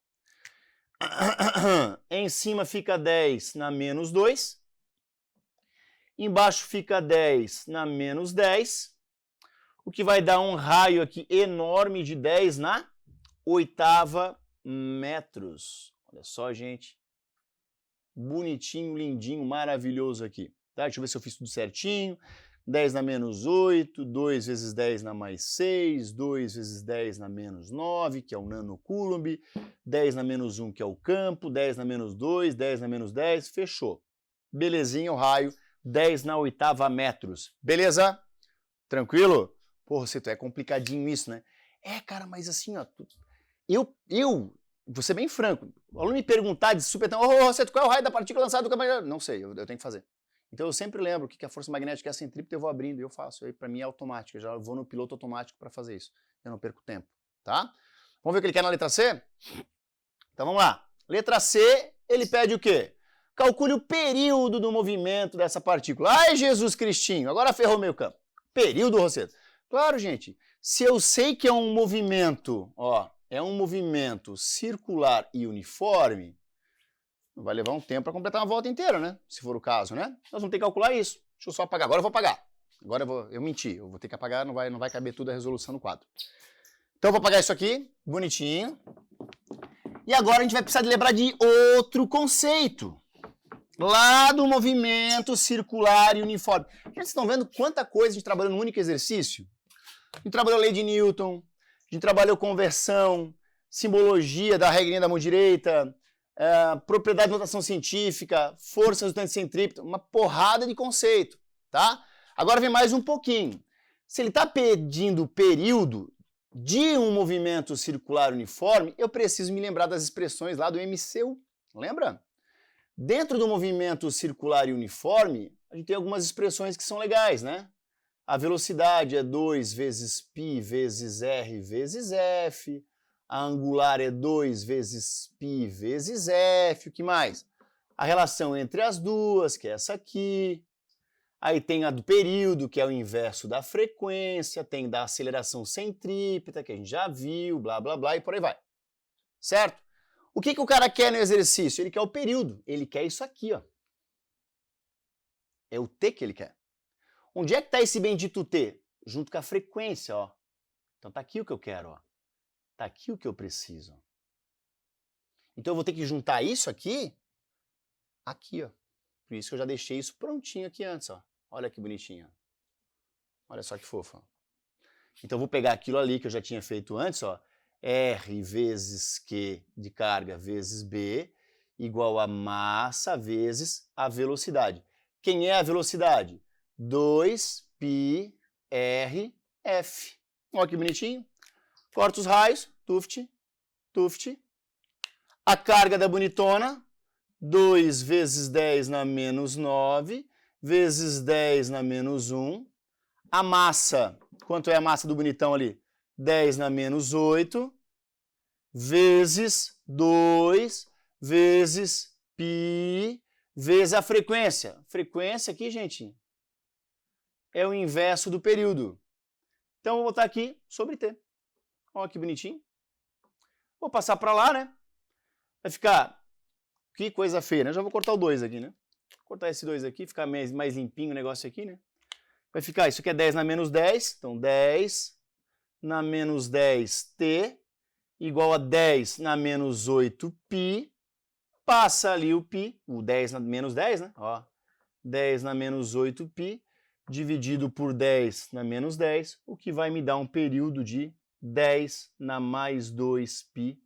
Em cima fica 10 na menos 2. Embaixo fica 10 na menos 10, o que vai dar um raio aqui enorme de 10 na oitava metros. Olha só, gente. Bonitinho, lindinho, maravilhoso aqui. Tá? Deixa eu ver se eu fiz tudo certinho. 10 na menos 8, 2 vezes 10 na mais 6, 2 vezes 10 na menos 9, que é o nanocoulomb, 10 na menos 1, que é o campo, 10 na menos 2, 10 na menos 10, fechou. Belezinha o raio. 10 na oitava metros. Beleza? Tranquilo? Porra, Cito, é complicadinho isso, né? É, cara, mas assim, ó, vou ser bem franco, o aluno me perguntar de supetão, Cito, qual é o raio da partícula lançada do campo magnético? Não sei, eu tenho que fazer. Então eu sempre lembro que a força magnética é centrípeta, eu vou abrindo e eu faço. Aí para mim é automático, eu já vou no piloto automático para fazer isso. Eu não perco tempo, tá? Vamos ver o que ele quer na letra C? Então vamos lá. Letra C, ele pede o quê? Calcule o período do movimento dessa partícula. Ai, Jesus Cristinho, agora ferrou meu campo. Período, Rosseto. Claro, gente, se eu sei que é um movimento, ó, é um movimento circular e uniforme, vai levar um tempo para completar uma volta inteira, né? Se for o caso, né? Nós vamos ter que calcular isso. Deixa eu só apagar. Agora eu vou apagar. Agora eu menti. Eu vou ter que apagar, não vai caber tudo a resolução no quadro. Então eu vou apagar isso aqui, bonitinho. E agora a gente vai precisar de lembrar de outro conceito. Lá do movimento circular e uniforme. Vocês estão vendo quanta coisa a gente trabalhou no único exercício? A gente trabalhou lei de Newton, a gente trabalhou conversão, simbologia da regrinha da mão direita, propriedade de notação científica, força resultante centrípeta, uma porrada de conceito, tá? Agora vem mais um pouquinho. Se ele está pedindo o período de um movimento circular uniforme, eu preciso me lembrar das expressões lá do MCU, lembra? Dentro do movimento circular e uniforme, a gente tem algumas expressões que são legais, né? A velocidade é 2 vezes π vezes r vezes f, a angular é 2 vezes π vezes f, o que mais? A relação entre as duas, que é essa aqui. Aí tem a do período, que é o inverso da frequência, tem da aceleração centrípeta, que a gente já viu, blá, blá, blá, e por aí vai. Certo? O que o cara quer no exercício? Ele quer o período. Ele quer isso aqui, ó. É o t que ele quer. Onde é que está esse bendito t? Junto com a frequência, ó. Então tá aqui o que eu quero, ó. Tá aqui o que eu preciso. Então eu vou ter que juntar isso aqui, ó. Por isso que eu já deixei isso prontinho aqui antes, ó. Olha que bonitinho. Olha só que fofa. Então eu vou pegar aquilo ali que eu já tinha feito antes, ó. R vezes Q de carga vezes B igual a massa vezes a velocidade. Quem é a velocidade? 2πrf. Olha que bonitinho. Corta os raios, tuft, tuft. A carga da bonitona, 2 vezes 10 na menos 9, vezes 10 na menos 1. A massa, quanto é a massa do bonitão ali? 10 na menos 8, vezes 2 vezes π vezes a frequência. Frequência aqui, gente, é o inverso do período. Então, eu vou botar aqui sobre t. Olha que bonitinho. Vou passar para lá, né? Vai ficar... Que coisa feia, né? Já vou cortar o 2 aqui, né? Vou cortar esse 2 aqui, ficar mais limpinho o negócio aqui, né? Vai ficar, isso aqui é 10 na menos 10. Então, 10 na menos 10t igual a 10 na menos 8π. Passa ali o π, o 10 na menos 10, né? Ó, 10 na menos 8π dividido por 10 na menos 10, o que vai me dar um período de 10 na mais 2π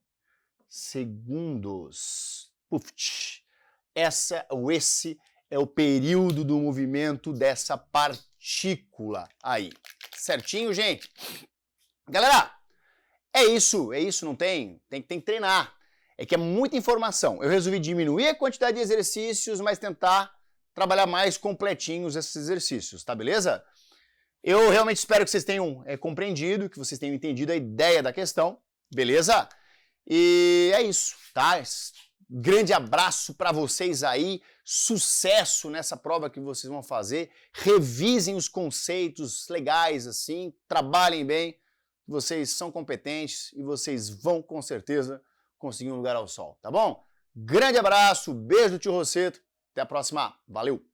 segundos. Esse é o período do movimento dessa partícula aí. Certinho, gente? Galera, é isso, não tem que treinar. É que é muita informação. Eu resolvi diminuir a quantidade de exercícios, mas tentar trabalhar mais completinhos esses exercícios, tá beleza? Eu realmente espero que vocês tenham compreendido, que vocês tenham entendido a ideia da questão, beleza? E é isso, tá? Grande abraço para vocês aí, sucesso nessa prova que vocês vão fazer, revisem os conceitos legais assim, trabalhem bem, vocês são competentes e vocês vão com certeza conseguir um lugar ao sol, tá bom? Grande abraço, beijo do tio Rosseto, até a próxima, valeu!